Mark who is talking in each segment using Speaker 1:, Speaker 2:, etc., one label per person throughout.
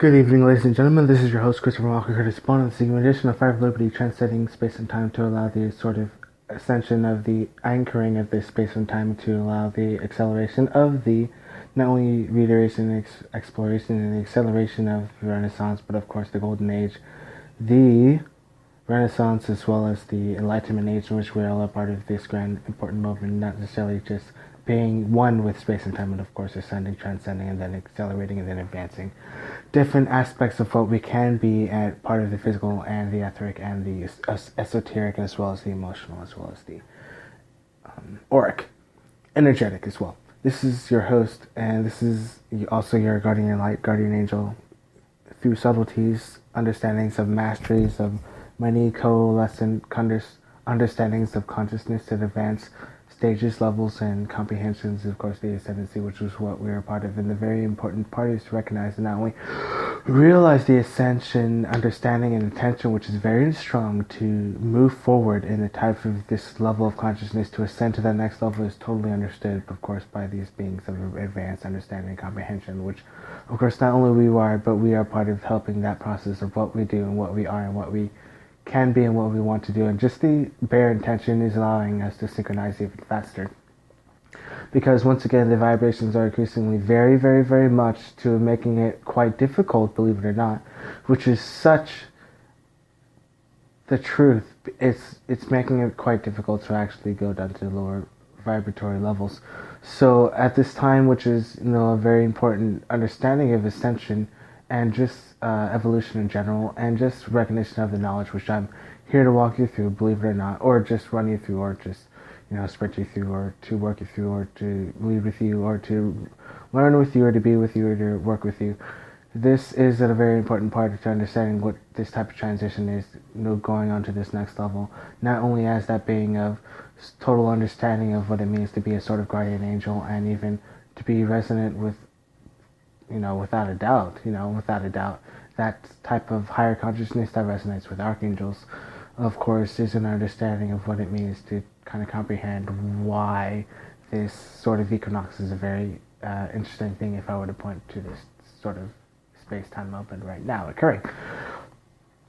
Speaker 1: Good evening, ladies and gentlemen. This is your host, Christopher Walker Curtis Bond, and seeking edition of Fire of Liberty, transcending space and time to allow the sort of ascension of the anchoring of this space and time to allow the acceleration of the not only reiteration and exploration and the acceleration of the Renaissance, but of course the Golden Age, the Renaissance as well as the Enlightenment Age, in which we're all a part of this grand important movement, not necessarily just being one with space and time, and of course ascending, transcending, and then accelerating and then advancing. Different aspects of what we can be at part of the physical and the etheric and the esoteric, as well as the emotional, as well as the auric, energetic as well. This is your host, and this is also your guardian light, guardian angel, through subtleties, understandings of masteries of many coalescent understandings of consciousness at advanced stages, levels, and comprehensions. Of course, the ascendancy, which was what we were a part of. And the very important part is to recognize and not only realize the ascension, understanding, and intention, which is very strong to move forward in the type of this level of consciousness. To ascend to that next level is totally understood, of course, by these beings of advanced understanding and comprehension, which, of course, not only we are, but we are part of helping that process of what we do and what we are and what we can be and what we want to do. And just the bare intention is allowing us to synchronize even faster. Because once again, the vibrations are increasingly very, very, very much to making it quite difficult, believe it or not, which is such the truth. It's making it quite difficult to actually go down to lower vibratory levels. So at this time, which is a very important understanding of ascension and just evolution in general, and just recognition of the knowledge, which I'm here to walk you through, believe it or not, or just run you through, or just spread you through, or to work you through, or to lead with you, or to learn with you, or to be with you, or to work with you. This is a very important part to understanding what this type of transition is, going on to this next level. Not only as that being of total understanding of what it means to be a sort of guardian angel, and even to be resonant with, without a doubt, that type of higher consciousness that resonates with archangels, of course, is an understanding of what it means to kind of comprehend why this sort of equinox is a very interesting thing, if I were to point to this sort of space-time moment right now occurring.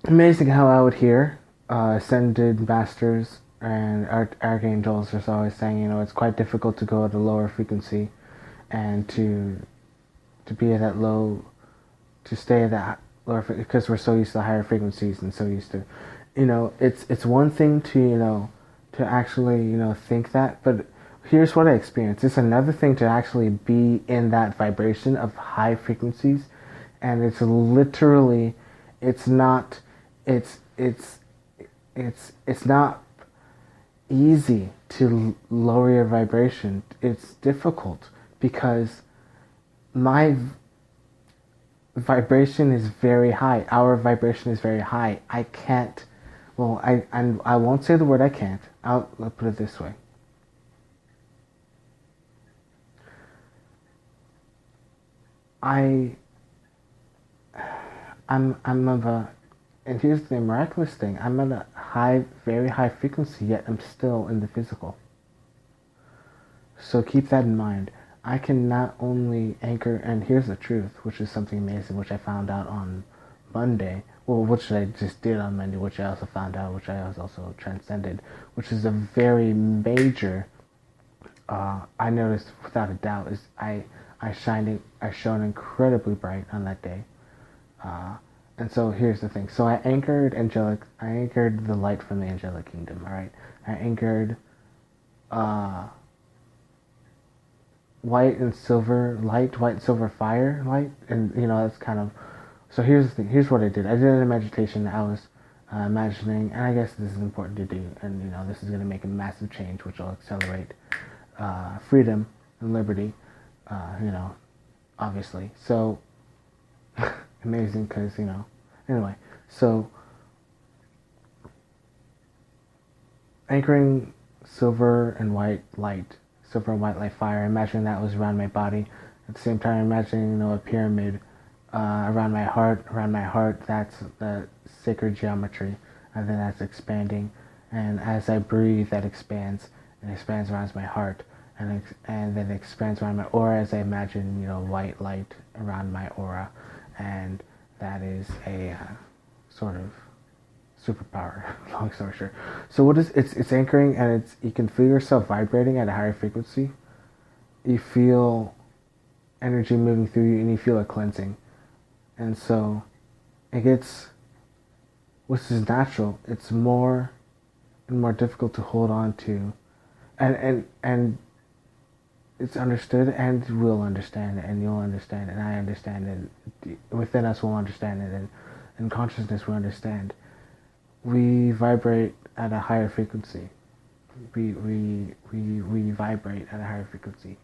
Speaker 1: Amazing how out here, ascended masters and archangels are always saying, it's quite difficult to go at a lower frequency and to be at that low, to stay at that lower, because we're so used to the higher frequencies and so used to, it's one thing to, to actually, think that, but here's what I experienced. It's another thing to actually be in that vibration of high frequencies, and it's literally, it's not easy to lower your vibration. It's difficult because my vibration is very high. Our vibration is very high. I can't, I won't say the word I can't. I'll put it this way. I'm of a, and here's the miraculous thing, I'm at a high, very high frequency, yet I'm still in the physical. So keep that in mind. I can not only anchor, and here's the truth, which is something amazing, which I found out on Monday, which I just did on Monday, which I also found out, which I was also transcended, which is a very major, I noticed without a doubt, is I shone incredibly bright on that day. And so here's the thing. So I anchored the light from the angelic kingdom, alright? I anchored, white and silver light, white and silver fire light, and that's kind of, so here's the thing, here's what I did. I did it in meditation. I was imagining, and I guess this is important to do, and this is going to make a massive change, which will accelerate freedom and liberty, obviously. So, amazing, because, anyway, so, anchoring silver and white light fire, imagining that was around my body. At the same time, imagining, a pyramid around my heart, that's the sacred geometry, and then that's expanding, and as I breathe, that expands around my heart, and then expands around my aura as I imagine, white light around my aura, and that is a sort of superpower. Long story short. So what is it's anchoring, and you can feel yourself vibrating at a higher frequency. You feel energy moving through you, and you feel a cleansing, and so it gets, which is natural. It's more and more difficult to hold on to, and it's understood, and we'll understand it, and you'll understand it, and I understand it. Within us, we'll understand it, and in consciousness, we understand. We vibrate at a higher frequency. We vibrate at a higher frequency,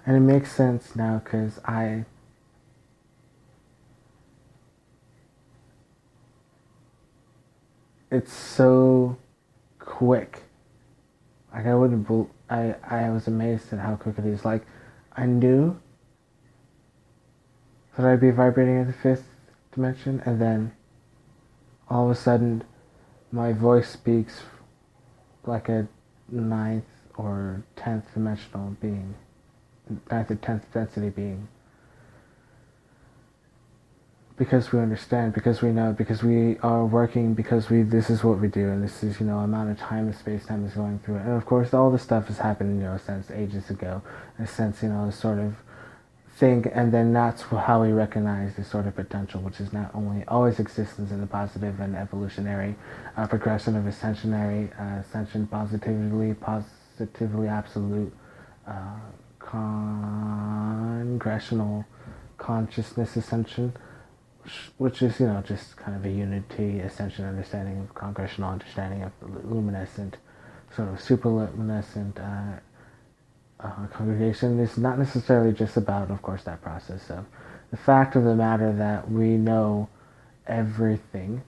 Speaker 1: and it makes sense now because it's so quick. Like I wouldn't. I was amazed at how quick it is. Like I knew that I'd be vibrating at the fifth dimension, and then all of a sudden, my voice speaks like a ninth or 10th dimensional being, ninth or 10th density being. Because we understand, because we know, because we are working, because this is what we do, and this is, amount of time and space-time is going through it. And of course, all this stuff has happened, since ages ago, in a sense, sort of thing, and then that's how we recognize this sort of potential, which is not only always existence in the positive and evolutionary progression of ascension, positively absolute, congressional consciousness ascension, which is, just kind of a unity, ascension understanding of congressional understanding of luminescent, sort of superluminescent congregation. Is not necessarily just about, of course, that process of the fact of the matter that we know everything,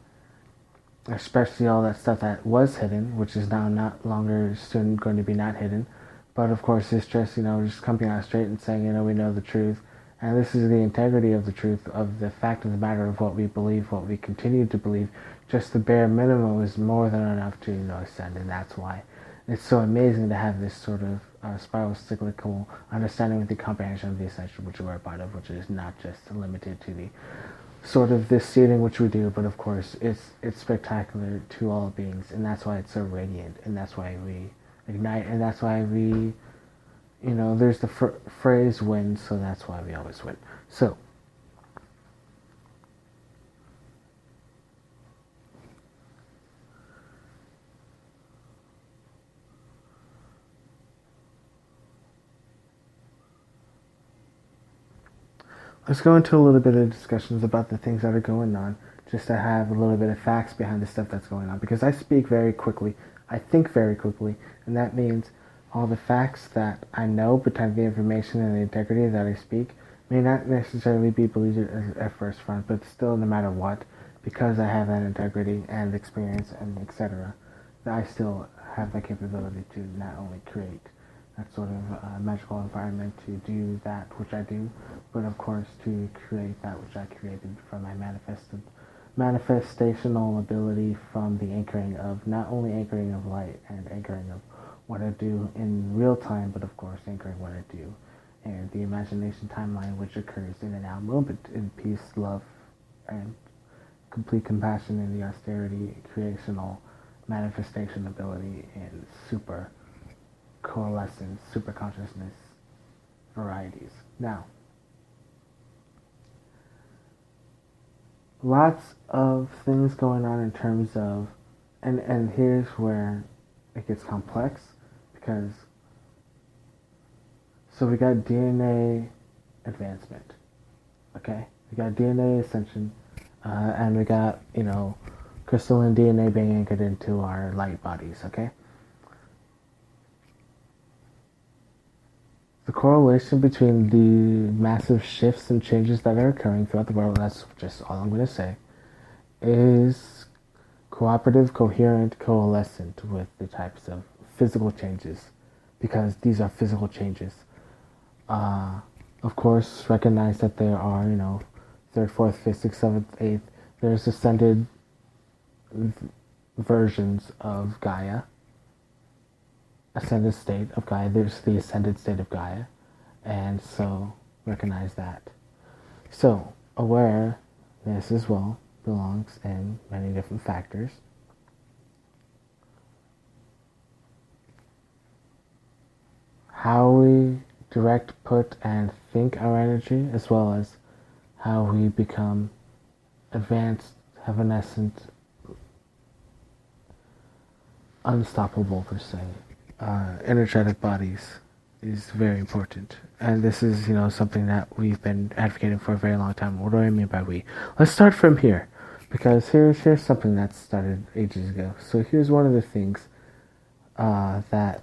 Speaker 1: especially all that stuff that was hidden, which is now not longer soon going to be not hidden. But of course, it's just, just coming out straight and saying, we know the truth. And this is the integrity of the truth, of the fact of the matter of what we believe, what we continue to believe. Just the bare minimum is more than enough to, ascend. And that's why it's so amazing to have this sort of spiral cyclical understanding with the comprehension of the Ascension, which we're a part of, which is not just limited to the sort of this seating which we do, but of course it's spectacular to all beings, and that's why it's so radiant, and that's why we ignite, and that's why we, there's the phrase win, so that's why we always win. So let's go into a little bit of discussions about the things that are going on, just to have a little bit of facts behind the stuff that's going on, because I speak very quickly, I think very quickly, and that means all the facts that I know, but the information and the integrity that I speak may not necessarily be believed at first front, but still, no matter what, because I have that integrity and experience and etc., that I still have the capability to not only create that sort of magical environment to do that which I do, but of course to create that which I created from my manifestational ability, from the anchoring of, not only anchoring of light and anchoring of what I do in real time, but of course anchoring what I do and the imagination timeline, which occurs in a now moment, in peace, love, and complete compassion, in the austerity, creational manifestation ability, and super coalescence, super consciousness varieties. Now, lots of things going on in terms of, and here's where it gets complex, because so we got DNA advancement, okay? We got DNA ascension, and we got, crystalline DNA being anchored into our light bodies, okay? The correlation between the massive shifts and changes that are occurring throughout the world, that's just all I'm going to say, is cooperative, coherent, coalescent with the types of physical changes, because these are physical changes. Of course, recognize that there are, third, fourth, fifth, sixth, seventh, eighth, there's ascended versions of Gaia, ascended state of Gaia, there's the ascended state of Gaia, and so recognize that. So, awareness as well belongs in many different factors. How we direct, put, and think our energy, as well as how we become advanced, evanescent, unstoppable per se. Energetic bodies is very important, and this is something that we've been advocating for a very long time. What do I mean by we? Let's start from here, because here's something that started ages ago. So here's one of the things that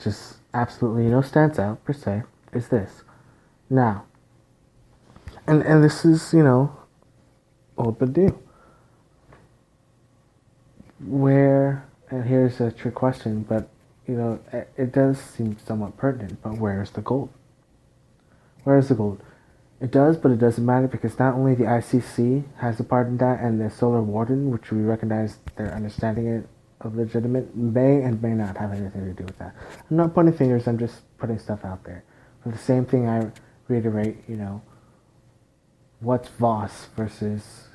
Speaker 1: just absolutely stands out per se is this. Now, and this is old but new. Where, and here's a trick question, but it does seem somewhat pertinent, but where's the gold? Where is the gold? It does, but it doesn't matter, because not only the ICC has a part in that, and the Solar Warden, which we recognize their understanding it of legitimate, may and may not have anything to do with that. I'm not pointing fingers, I'm just putting stuff out there. But the same thing I reiterate, what's Voss versus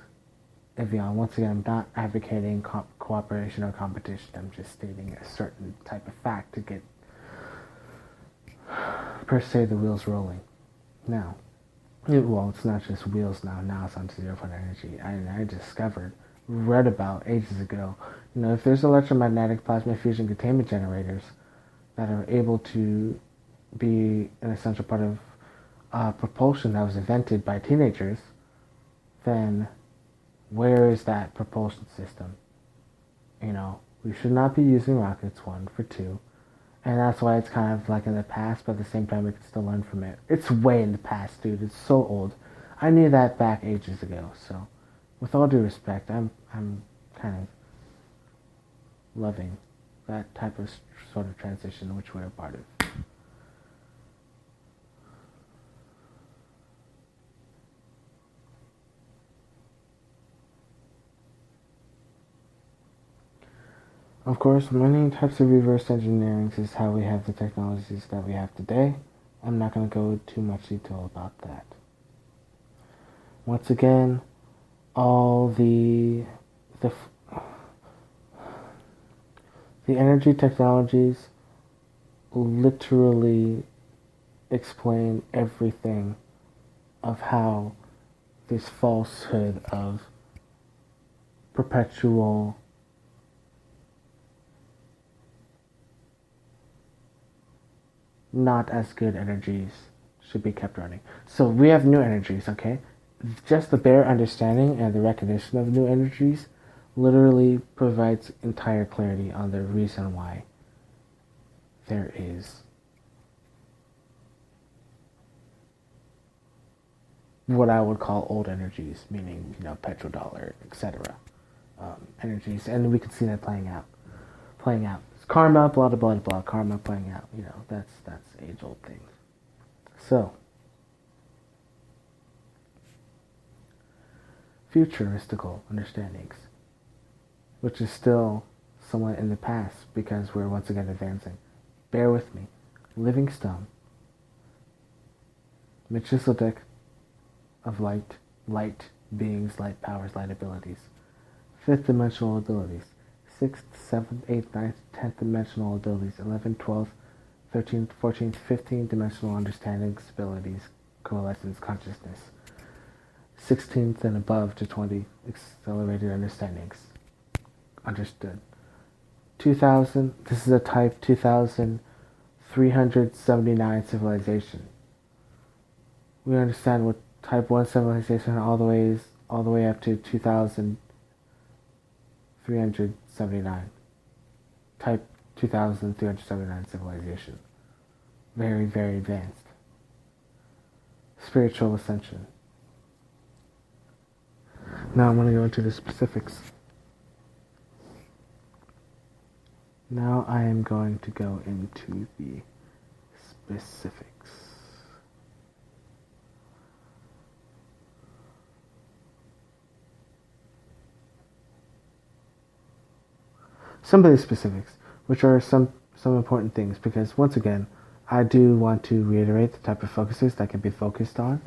Speaker 1: Evian? Once again, I'm not advocating cooperation or competition. I'm just stating a certain type of fact to get, per se, the wheels rolling. Now, it's not just wheels now. Now it's onto 0-point energy. I discovered, read about ages ago, if there's electromagnetic plasma fusion containment generators that are able to be an essential part of propulsion that was invented by teenagers, then where is that propulsion system? We should not be using rockets, 1, for 2. And that's why it's kind of like in the past, but at the same time we can still learn from it. It's way in the past, dude. It's so old. I knew that back ages ago, so with all due respect, I'm kind of loving that type of sort of transition which we're a part of. Of course, many types of reverse engineering is how we have the technologies that we have today. I'm not going to go too much detail about that. Once again, all the energy technologies literally explain everything of how this falsehood of perpetual not as good energies should be kept running. So we have new energies, okay? Just the bare understanding and the recognition of new energies literally provides entire clarity on the reason why there is what I would call old energies, meaning, petrodollar, etc. Energies, and we can see that playing out. It's karma, blah, blah, blah, blah, karma playing out, that's age-old things. So, futuristical understandings, which is still somewhat in the past because we're once again advancing. Bear with me. Living stone. Melchizedek of light beings, light powers, light abilities. Fifth dimensional abilities. 6th, 7th, 8th, 9th, 10th dimensional abilities. 11th, 12th, 13th, 14th, 15th dimensional understandings, abilities, coalescence, consciousness. 16th and above to 20 accelerated understandings. Understood. 2000, this is a type 2379 civilization. We understand what type 1 civilization all the way up to 2379. Type 2379 civilization. Very, very advanced. Spiritual ascension. Now I'm going to go into the specifics. Now I am going to go into the specifics. Some of the specifics, which are some important things, because once again, I do want to reiterate the type of focuses that can be focused on.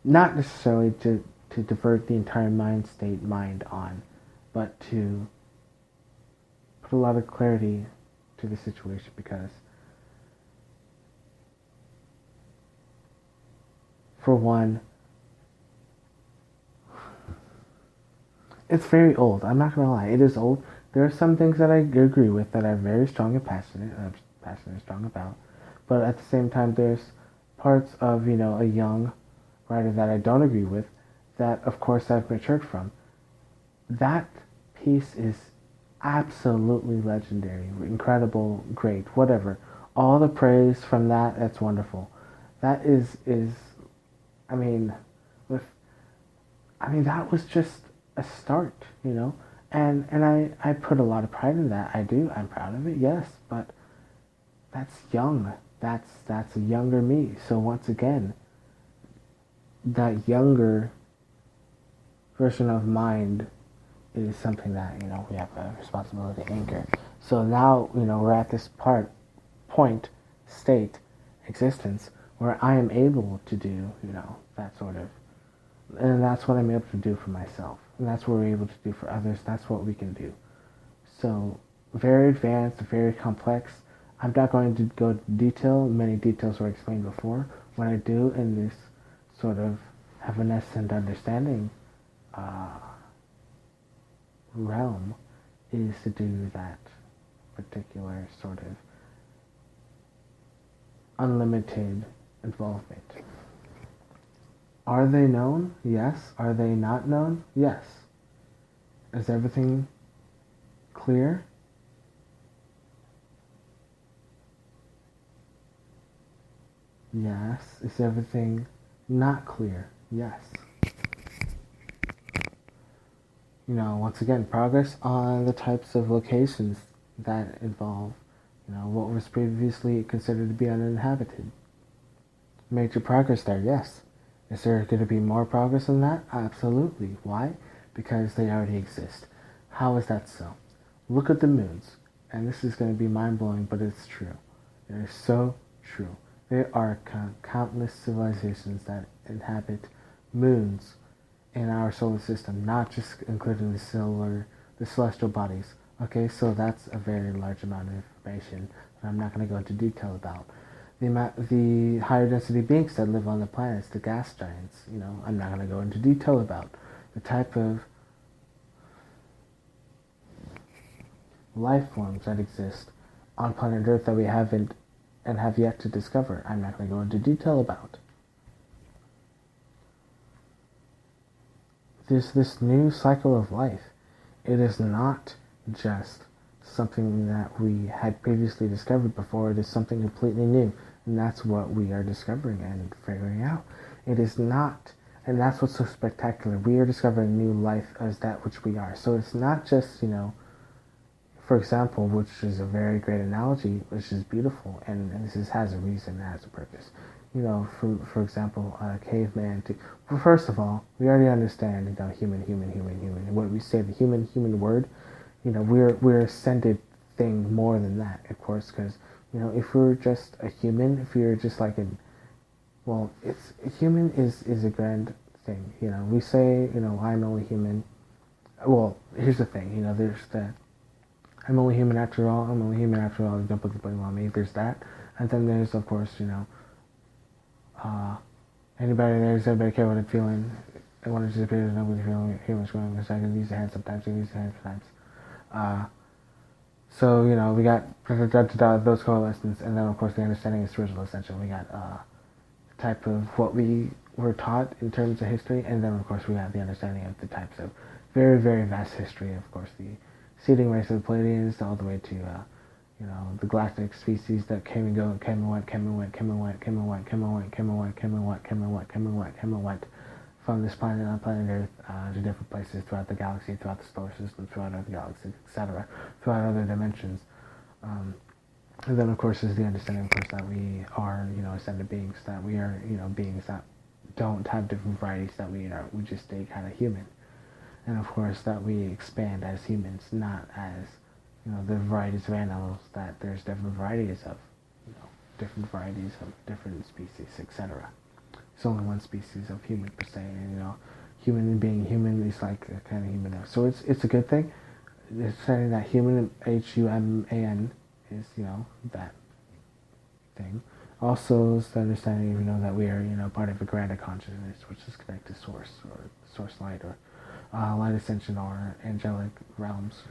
Speaker 1: not necessarily to divert the entire mind on, but to put a lot of clarity to the situation, because for one, it's very old. I'm not gonna lie, it is old. There are some things that I agree with that are very strong and passionate. I'm passionate and strong about, but at the same time, there's parts of a young writer that I don't agree with. That of course I've matured from. That piece is absolutely legendary, incredible, great, whatever. All the praise from that. That's wonderful. That is. I mean, with that was just a start. And I put a lot of pride in that. I do. I'm proud of it. Yes, but that's young. That's a younger me. So once again, that younger version of mind is something that we have a responsibility to anchor. So now we're at this point, state, existence where I am able to do that sort of, and that's what I'm able to do for myself, and that's what we're able to do for others. That's what we can do. So very advanced, very complex. I'm not going to go into detail. Many details were explained before. What I do in this sort of evanescent understanding realm is to do that particular sort of unlimited involvement. Are they known? Yes. Are they not known? Yes. Is everything clear? Yes. Is everything not clear? Yes. Once again, progress on the types of locations that involve, what was previously considered to be uninhabited. Major progress there, yes. Is there going to be more progress than that? Absolutely. Why? Because they already exist. How is that so? Look at the moons. And this is going to be mind-blowing, but it's true. It is so true. There are countless civilizations that inhabit moons in our solar system, not just including the celestial bodies. Okay, so that's a very large amount of information that I'm not going to go into detail about. The higher density beings that live on the planets, the gas giants, I'm not going to go into detail about. The type of life forms that exist on planet Earth that we haven't and have yet to discover, I'm not going to go into detail about. There's this new cycle of life. It is not just something that we had previously discovered before. It is something completely new, and that's what we are discovering and figuring out. It is not, and that's what's so spectacular. We are discovering new life as that which we are. So it's not just, for example, which is a very great analogy, which is beautiful, and this has a reason, it has a purpose. For example, caveman. Well, first of all, we already understand, human. When we say the human word, we're ascended thing more than that, of course, because if we're just a human, if you're just like it's human is a grand thing. We say, I'm only human. Well, here's the thing. There's the I'm only human after all. I'm only human after all. Don't put the blame on me. There's that, and then there's of course anybody care what I'm feeling? I want to disappear to know what you're feeling what's going on. I can use the hand sometimes, I can use the hand sometimes. So, we got those coalescence, and then of course the understanding is original ascension. We got the type of what we were taught in terms of history, and then of course we have the understanding of the types of very, very vast history, of course, the seeding race of the Pleiadians all the way to the galactic species that came and go, came and went from this planet on planet Earth to different places throughout the galaxy, throughout the solar system, throughout other galaxies, etc., throughout other dimensions. And then, of course, is the understanding, of course, that we are, ascended beings, that we are, beings that don't have different varieties, that we just stay kind of human. And, of course, that we expand as humans, not as the varieties of animals, that there's different varieties of, different species, etc. It's only one species of human per se, and human being human is like a kind of human. So it's a good thing. It's saying that human, human, is that thing. Also, it's the understanding that we are part of a grander consciousness, which is connected to source or source light or light ascension or angelic realms,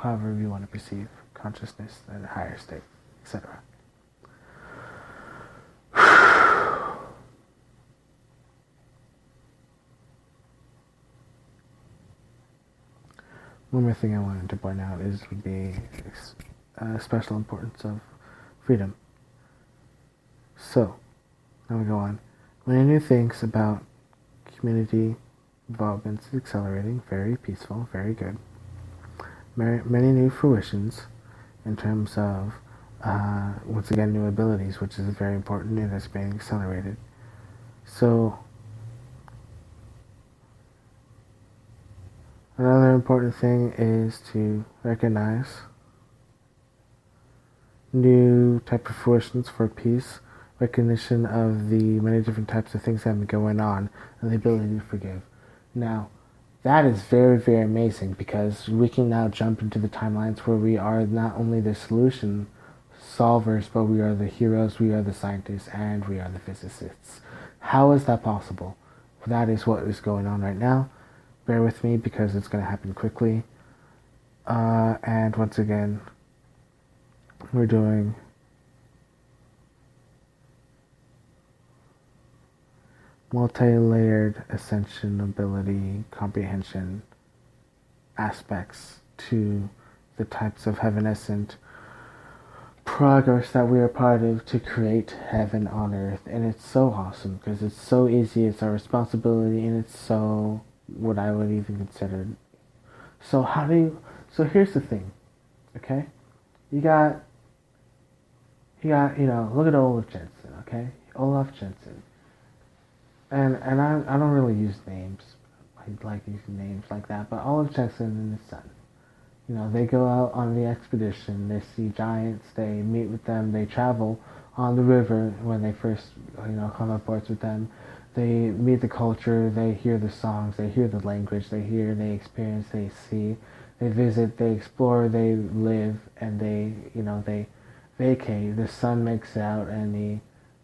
Speaker 1: however you want to perceive consciousness at a higher state, etc. One more thing I wanted to point out would be special importance of freedom. So, now we go on. Many new things about community involvement is accelerating, very peaceful, very good. Many new fruitions in terms of, once again, new abilities, which is very important and that's being accelerated. So, another important thing is to recognize new type of fruitions for peace, recognition of the many different types of things that have been going on, and the ability to forgive. Now, that is very, very amazing because we can now jump into the timelines where we are not only the solution solvers, but we are the heroes, we are the scientists, and we are the physicists. How is that possible? That is what is going on right now. Bear with me because it's going to happen quickly. And once again, we're doing multi-layered ascension ability comprehension aspects to the types of heavenescent progress that we are part of to create heaven on earth. And it's so awesome because it's so easy, it's our responsibility, and it's so what I would even consider. So here's the thing, okay? You got look at Olaf Jensen, okay? Olaf Jensen. And I don't really use names. I like using names like that, but Olaf Jensen and his son. They go out on the expedition, they see giants, they meet with them, they travel on the river when they first, come on board with them. They meet the culture, they hear the songs, they hear the language, they experience, they see, they visit, they explore, they live, and they vacate. The son makes out and he,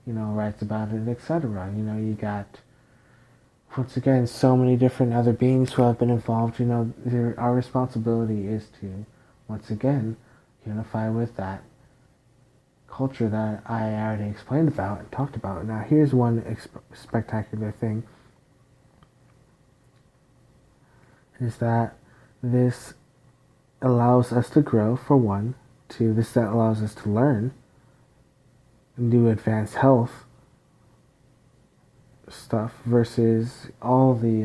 Speaker 1: writes about it, etc. You got, once again, so many different other beings who have been involved. Our responsibility is to, once again, unify with that culture that I already explained about and talked about. Now, here's one spectacular thing, is that this allows us to grow, for one. Two, this allows us to learn new advanced health stuff versus all the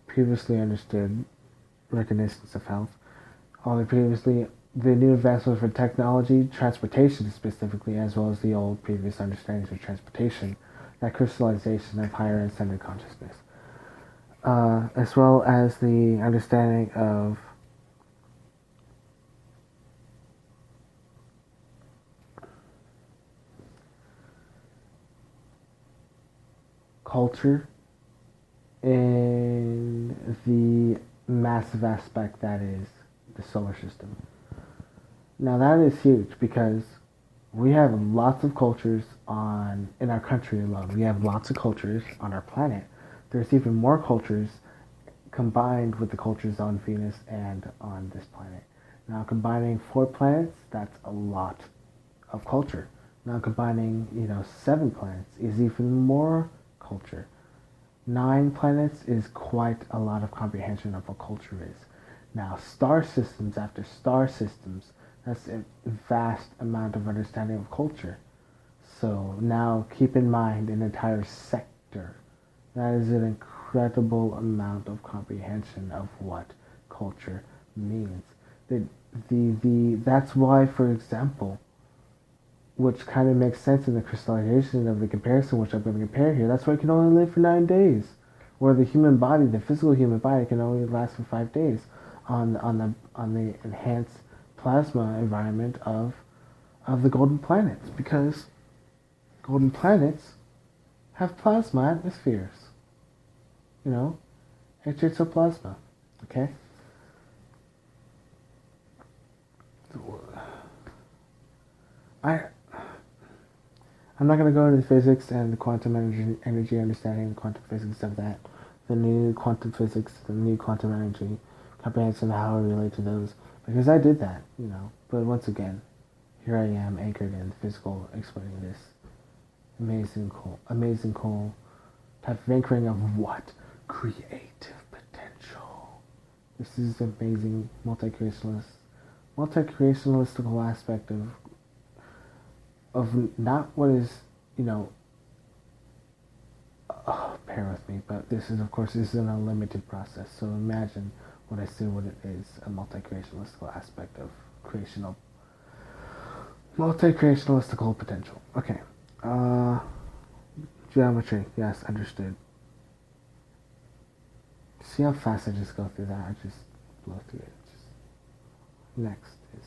Speaker 1: previously understood recognitions of health, the new advancements for technology, transportation specifically, as well as the old previous understandings of transportation, that crystallization of higher ascended consciousness, as well as the understanding of culture in the massive aspect that is the solar system. Now that is huge because we have lots of cultures in our country alone. We have lots of cultures on our planet. There's even more cultures combined with the cultures on Venus and on this planet. Now combining 4 planets, that's a lot of culture. Now combining, 7 planets is even more culture. 9 planets is quite a lot of comprehension of what culture is. Now, star systems after star systems, that's a vast amount of understanding of culture. So now keep in mind an entire sector. That is an incredible amount of comprehension of what culture means. That's why, for example, which kind of makes sense in the crystallization of the comparison, which I'm going to compare here. That's why it can only live for 9 days, where the human body, the physical human body, can only last for 5 days on the enhanced plasma environment of the golden planets, because golden planets have plasma atmospheres. You know, exoplasma. Okay? I'm not going to go into the physics and the quantum energy understanding, the quantum physics of that, the new quantum physics, the new quantum energy, comprehension, how I relate to those, because I did that, you know. But once again, here I am anchored in physical, explaining this amazing, cool type of anchoring of what? Creative potential. This is amazing multi-creationalistical aspect of not what is, you know, bear with me, but this is, of course, this is an unlimited process. So imagine what I say, what it is, a multi-creationalistical aspect of multi-creationalistical potential. Okay. Geometry, yes, understood. See how fast I just go through that? I just blow through it. Next is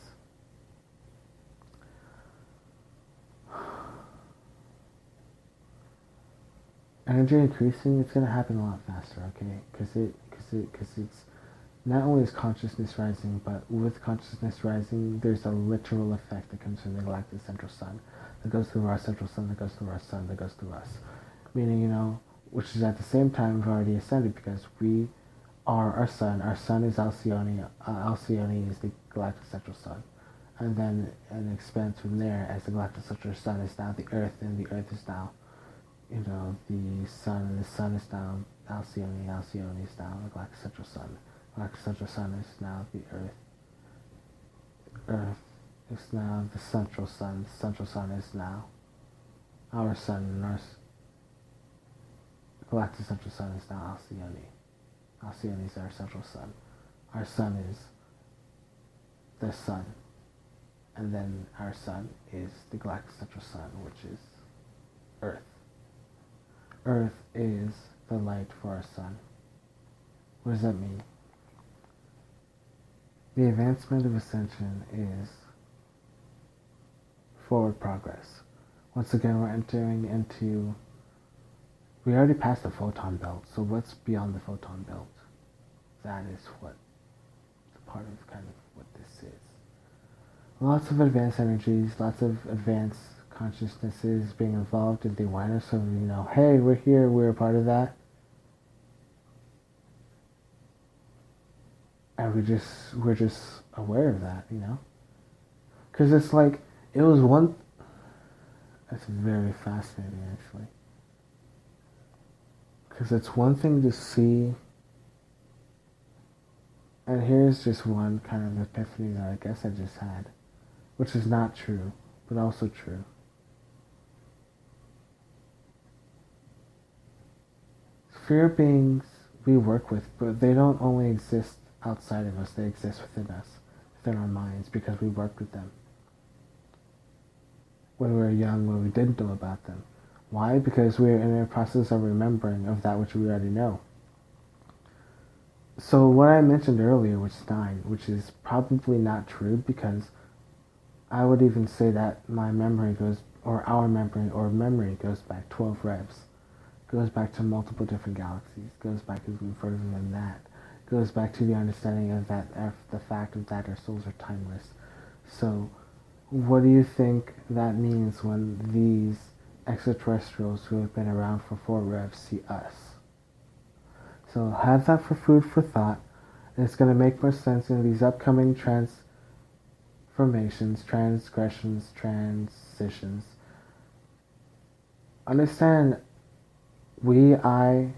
Speaker 1: energy increasing. It's gonna happen a lot faster, okay? Because it's not only is consciousness rising, but with consciousness rising, there's a literal effect that comes from the galactic central sun, that goes through our central sun, that goes through our sun, that goes through us. Meaning, you know, which is at the same time we've already ascended because we are our sun. Our sun is Alcyone. Alcyone is the galactic central sun. And then it expands from there as the galactic central sun is now the Earth, and the Earth is now, you know, the sun, and the sun is now Alcyone. Alcyone is now the galactic central sun. Galactic central sun is now the Earth. Earth is now the central sun. The central sun is now our sun, and our galactic central sun is now Alcyone. Alcyone is our central sun. Our sun is the sun. And then our sun is the galactic central sun, which is Earth. Earth is the light for our sun. What does that mean? The advancement of Ascension is forward progress. Once again, we're entering into... We already passed the photon belt, so what's beyond the photon belt? That is what the part of kind of what this is. Lots of advanced energies, lots of advanced consciousnesses being involved in the awareness of, you know, hey, we're here, we're a part of that. And we're just aware of that, you know? Because it's like, it was one... That's very fascinating, actually. Because it's one thing to see... And here's just one kind of epiphany that I guess I just had. Which is not true, but also true. Spirit beings we work with, but they don't only exist outside of us, they exist within us, within our minds, because we worked with them. When we were young, when we didn't know about them. Why? Because we are in a process of remembering of that which we already know. So what I mentioned earlier, which is 9, which is probably not true, because I would even say that my memory goes, or our memory goes back 12 revs. Goes back to multiple different galaxies. Goes back even further than that. Goes back to the understanding of that, the fact of that our souls are timeless. So, what do you think that means when these extraterrestrials who have been around for 4 revs see us? So have that for food for thought, and it's going to make more sense in these upcoming transformations, transgressions, transitions. Understand, I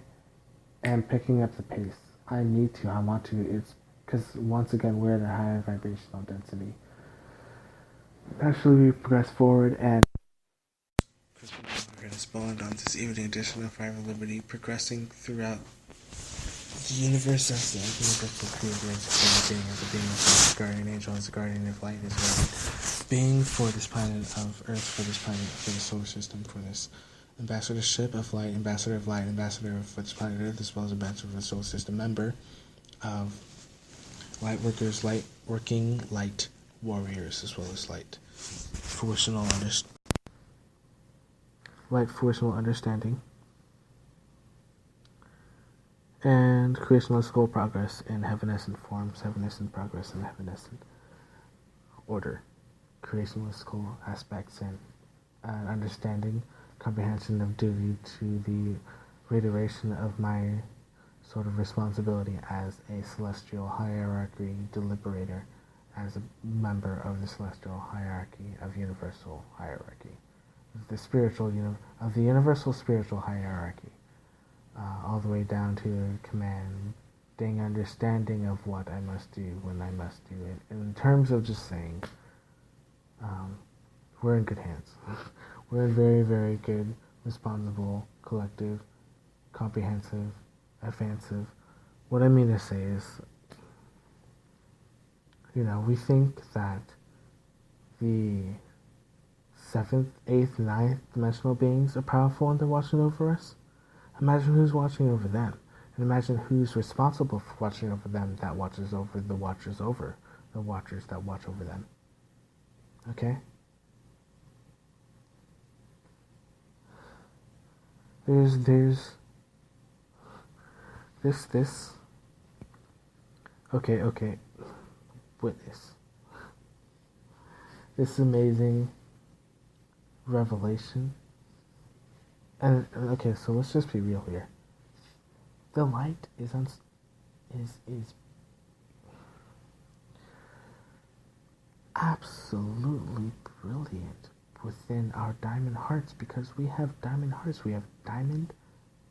Speaker 1: am picking up the pace. I need to, I want to. It's because, once again, we're at a higher vibrational density. Actually, we progress forward, and we're going to spawn on this evening edition of Fire and Liberty, progressing throughout the universe as the universal creator, as a being of the guardian angel, as a guardian of light, as well, being for this planet of Earth, for this planet, for the solar system, for this ambassadorship of light, ambassador for this planet Earth, as well as ambassador for the solar system, member of light workers, light working light warriors, as well as light fruitional understanding. and creationalistical progress in evanescent forms, evanescent progress in evanescent order, creationalistical aspects and understanding, comprehension of duty to the reiteration of my sort of responsibility as a celestial hierarchy deliberator, as a member of the celestial hierarchy of universal hierarchy, of the universal spiritual hierarchy, all the way down to commanding understanding of what I must do when I must do it. In terms of just saying, we're in good hands. We're in very, very good, responsible, collective, comprehensive, advansive. What I mean to say is, we think that the 7th, 8th, 9th dimensional beings are powerful and they're watching over us. Imagine who's watching over them. And imagine who's responsible for watching over them that watches over the watchers over the watchers that watch over them. Okay? There's this. Okay. Witness. This amazing revelation. And okay, so let's just be real here. The light is absolutely brilliant within our diamond hearts, because we have diamond hearts. We have diamond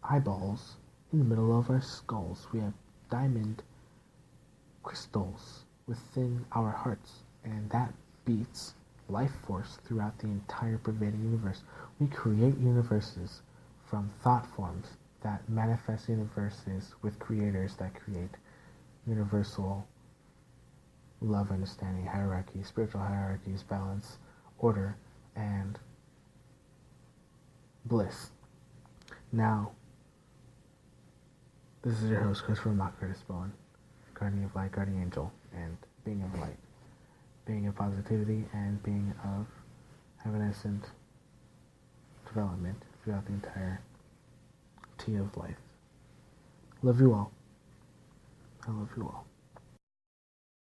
Speaker 1: eyeballs in the middle of our skulls. We have diamond crystals within our hearts, and that beats life force throughout the entire pervading universe. We create universes from thought forms that manifest universes with creators that create universal love, understanding, hierarchy, spiritual hierarchies, balance, order, and bliss. Now, this is your host, Christopher Curtis Bowen, guardian of light, guardian angel, and being of light, being of positivity, and being of evanescent development throughout the entire T of life. Love you all. I love you all.